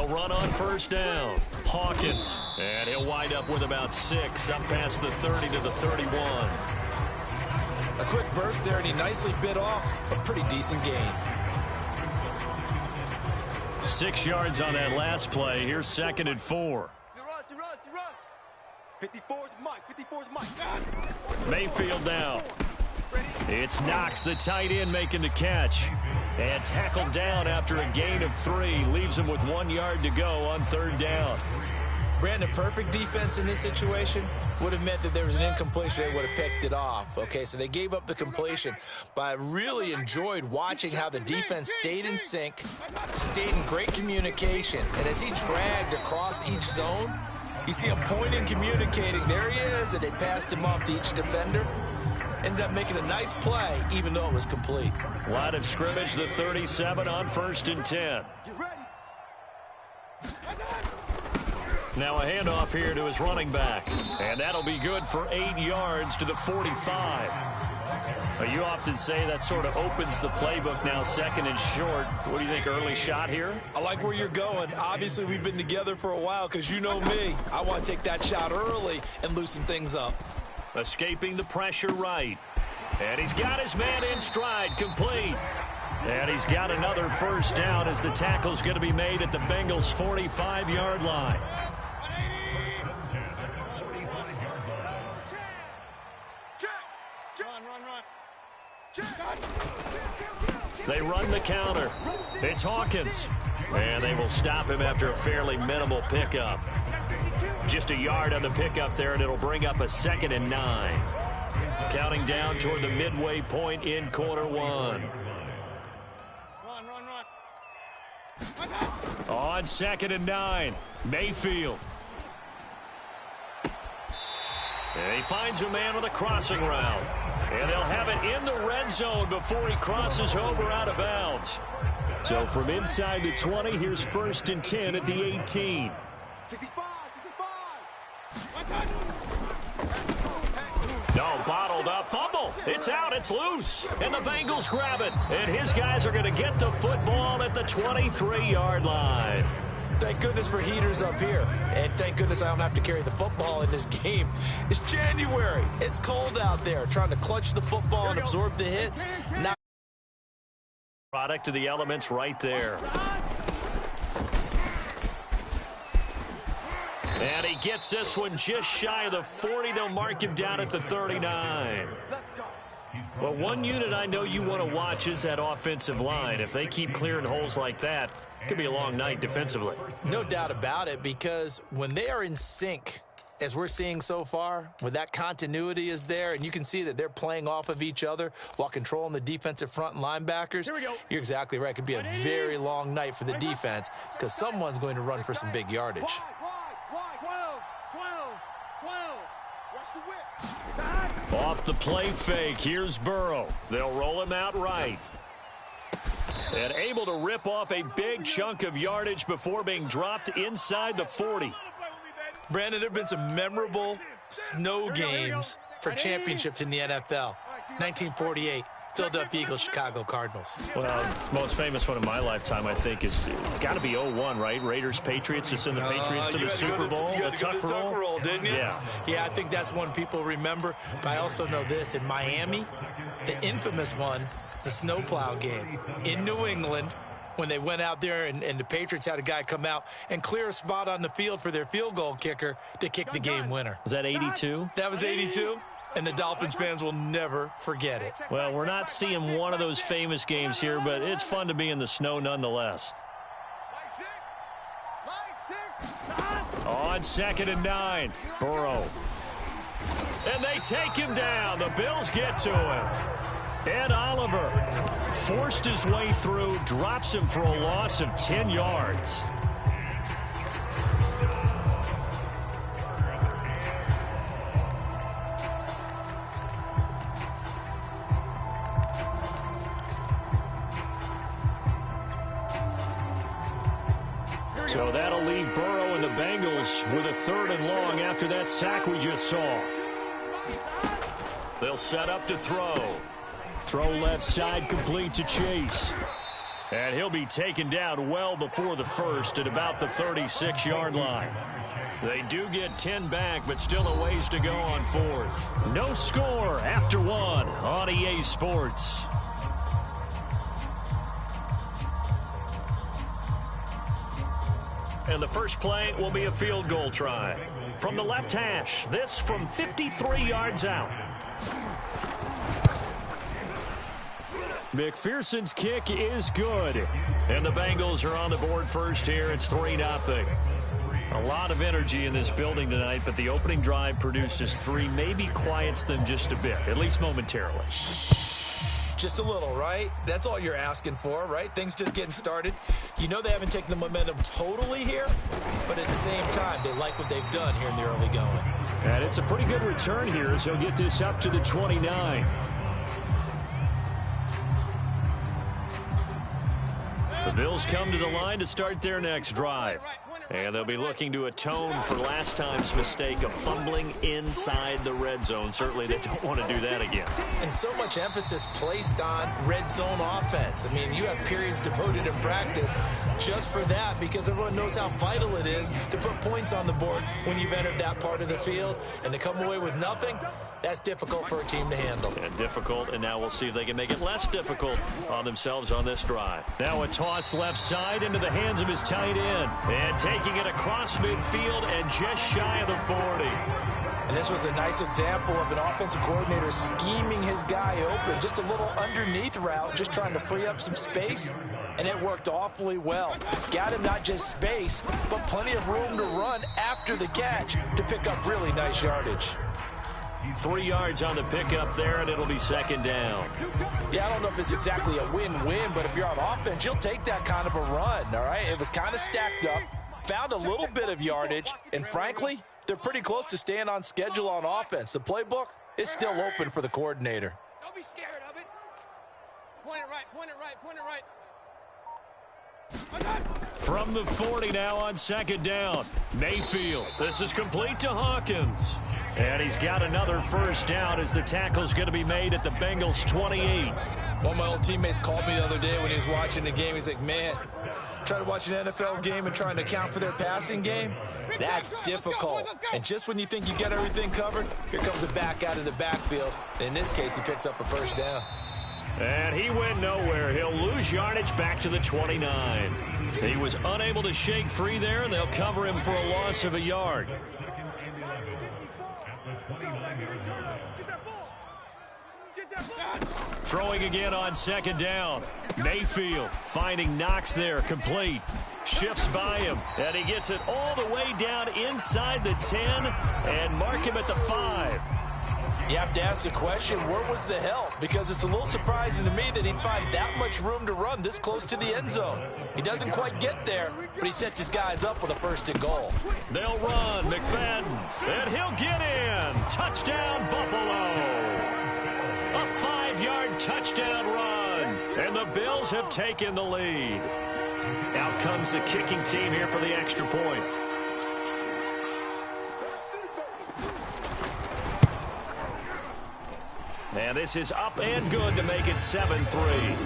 They'll run on first down. Hawkins. And he'll wind up with about 6 up past the 30 to the 31. A quick burst there, and he nicely bit off a pretty decent gain. 6 yards on that last play. Here's 2nd and 4. 54's Mike. Mayfield now. It's Knox, the tight end, making the catch. And tackled down after a gain of 3. Leaves him with 1 yard to go on 3rd down. Brandon, perfect defense in this situation would have meant that there was an incompletion. They would have picked it off. Okay, so they gave up the completion. But I really enjoyed watching how the defense stayed in sync, stayed in great communication. And as he dragged across each zone, you see him pointing, communicating. There he is, and they passed him off to each defender. Ended up making a nice play, even though it was complete. Line of scrimmage, the 37 on 1st and 10. Now a handoff here to his running back. And that'll be good for 8 yards to the 45. You often say that sort of opens the playbook now, 2nd and short. What do you think, early shot here? I like where you're going. Obviously, we've been together for a while because you know me. I want to take that shot early and loosen things up. Escaping the pressure right. And he's got his man in stride, complete. And he's got another first down as the tackle's going to be made at the Bengals' 45-yard line. They run the counter. It's Hawkins. And they will stop him after a fairly minimal pickup. Just a yard on the pickup there, and it'll bring up a 2nd and 9. Counting down toward the midway point in quarter 1. On 2nd and 9, Mayfield. And he finds a man with a crossing route. And they'll have it in the red zone before he crosses over out of bounds. So from inside the 20, here's 1st and 10 at the 18. 65. No, bottled up, fumble. It's out, it's loose. And the Bengals grab it. And his guys are going to get the football at the 23-yard line. Thank goodness for heaters up here. And thank goodness I don't have to carry the football in this game. It's January. It's cold out there. Trying to clutch the football and absorb the hits. Now product of the elements right there. And he gets this one just shy of the 40. They'll mark him down at the 39. Well, one unit I know you want to watch is that offensive line. If they keep clearing holes like that, it could be a long night defensively. No doubt about it, because when they are in sync, as we're seeing so far, when that continuity is there, and you can see that they're playing off of each other while controlling the defensive front and linebackers, you're exactly right. It could be a very long night for the defense because someone's going to run for some big yardage. Off the play fake, here's Burrow. They'll roll him out right. And able to rip off a big chunk of yardage before being dropped inside the 40. Brandon, there have been some memorable snow games for championships in the NFL. 1948, Philadelphia Eagles, Chicago Cardinals. Well, the most famous one in my lifetime, I think, is got to be 01, right? Raiders, Patriots, to send the Patriots to the Super Bowl. You got to go to the tuck roll, didn't you? Yeah, I think that's one people remember. But I also know this. In Miami, the infamous one, the snowplow game in New England, when they went out there and the Patriots had a guy come out and clear a spot on the field for their field goal kicker to kick the game winner. Was that 82? That was 82. And the Dolphins fans will never forget it. Well, we're not seeing one of those famous games here, but it's fun to be in the snow nonetheless. On 2nd and 9, Burrow. And they take him down. The Bills get to him. Ed Oliver forced his way through, drops him for a loss of 10 yards. So that'll leave Burrow and the Bengals with a 3rd and long after that sack we just saw. They'll set up to throw. Throw left side complete to Chase. And he'll be taken down well before the first at about the 36-yard line. They do get 10 back, but still a ways to go on fourth. No score after one on EA Sports. And the first play will be a field goal try. From the left hash, this from 53 yards out. McPherson's kick is good. And the Bengals are on the board first here. It's 3-0. A lot of energy in this building tonight, but the opening drive produces 3, maybe quiets them just a bit, at least momentarily. Just a little, right? That's all you're asking for, right? Things just getting started. You know they haven't taken the momentum totally here, but at the same time, they like what they've done here in the early going. And it's a pretty good return here as he'll get this up to the 29. The Bills come to the line to start their next drive. And they'll be looking to atone for last time's mistake of fumbling inside the red zone. Certainly they don't want to do that again. And so much emphasis placed on red zone offense. I mean, you have periods devoted in practice just for that because everyone knows how vital it is to put points on the board when you've entered that part of the field. And to come away with nothing, that's difficult for a team to handle. And difficult, and now we'll see if they can make it less difficult on themselves on this drive. Now a toss left side into the hands of his tight end. And taking it across midfield and just shy of the 40. And this was a nice example of an offensive coordinator scheming his guy open. Just a little underneath route, just trying to free up some space. And it worked awfully well. Got him not just space, but plenty of room to run after the catch to pick up really nice yardage. 3 yards on the pickup there, and it'll be second down. Yeah, I don't know if it's exactly a win-win, but if you're on offense, you'll take that kind of a run, all right? It was kind of stacked up, found a little bit of yardage, and frankly, they're pretty close to staying on schedule on offense. The playbook is still open for the coordinator. Don't be scared of it. Point it right, point it right, point it right. From the 40 now on second down. Mayfield. This is complete to Hawkins. And he's got another first down as the tackle's going to be made at the Bengals 28. One of my old teammates called me the other day when he was watching the game. He's like, man, trying to watch an NFL game and trying to account for their passing game, that's difficult. And just when you think you get everything covered, here comes a back out of the backfield. And in this case, he picks up a first down. And he went nowhere. He'll lose yardage back to the 29. He was unable to shake free there, and they'll cover him for a loss of a yard. Throwing again on second down. Mayfield finding Knox there, complete. Shifts by him, and he gets it all the way down inside the 10 and mark him at the 5. You have to ask the question, where was the help? Because it's a little surprising to me that he'd find that much room to run this close to the end zone. He doesn't quite get there, but he sets his guys up with a first and goal. They'll run, McFadden, and he'll get in. Touchdown, Buffalo. A 5-yard touchdown run, and the Bills have taken the lead. Out comes the kicking team here for the extra point. And this is up and good to make it 7-3.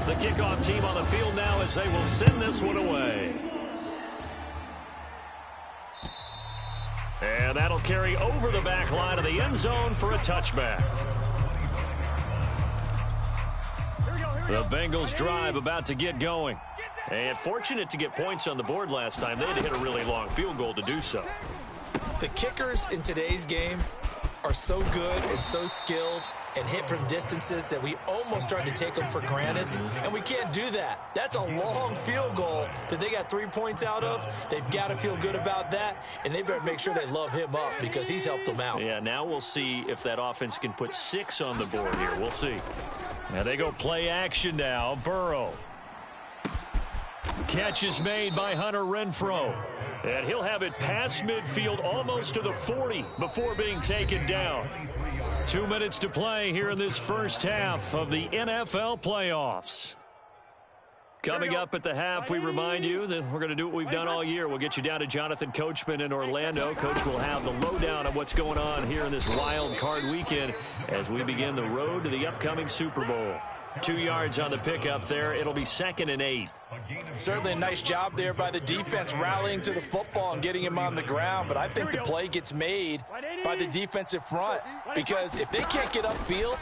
The kickoff team on the field now as they will send this one away. And that'll carry over the back line of the end zone for a touchback. The Bengals drive about to get going. And fortunate to get points on the board last time. They had to hit a really long field goal to do so. The kickers in today's game are so good and so skilled and hit from distances that we almost start to take them for granted. And we can't do that. That's a long field goal that they got 3 points out of. They've got to feel good about that. And they better make sure they love him up because he's helped them out. Yeah, now we'll see if that offense can put 6 on the board here. We'll see. Now they go play action now. Burrow. Catch is made by Hunter Renfrow. And he'll have it past midfield almost to the 40 before being taken down. 2 minutes to play here in this first half of the NFL playoffs. Coming up at the half, we remind you that we're going to do what we've done all year. We'll get you down to Jonathan Coachman in Orlando. Coach will have the lowdown of what's going on here in this wild card weekend as we begin the road to the upcoming Super Bowl. 2 yards on the pickup there. It'll be 2nd and 8. Certainly a nice job there by the defense rallying to the football and getting him on the ground. But I think the play gets made by the defensive front because if they can't get upfield,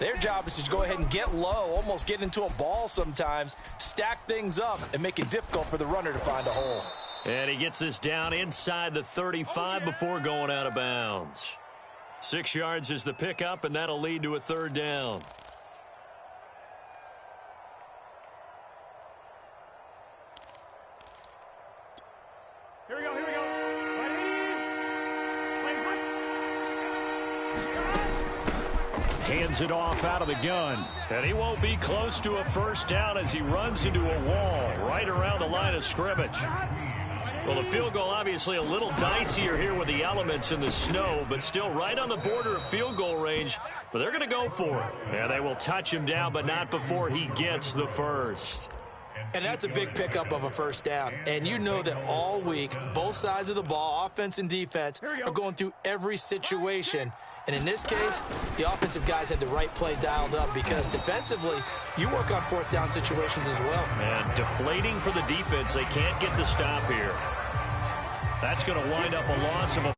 their job is to go ahead and get low, almost get into a ball sometimes, stack things up, and make it difficult for the runner to find a hole. And he gets this down inside the 35 before going out of bounds. 6 yards is the pickup, and that'll lead to a 3rd down. Here we go, here we go. Hands it off out of the gun. And he won't be close to a 1st down as he runs into a wall right around the line of scrimmage. Well, the field goal obviously a little dicier here with the elements in the snow, but still right on the border of field goal range. But they're going to go for it. Yeah, they will touch him down, but not before he gets the 1st. And that's a big pickup of a 1st down. And you know that all week, both sides of the ball, offense and defense, are going through every situation. And in this case, the offensive guys had the right play dialed up because defensively, you work on 4th down situations as well. And deflating for the defense. They can't get the stop here. That's going to wind up a loss of a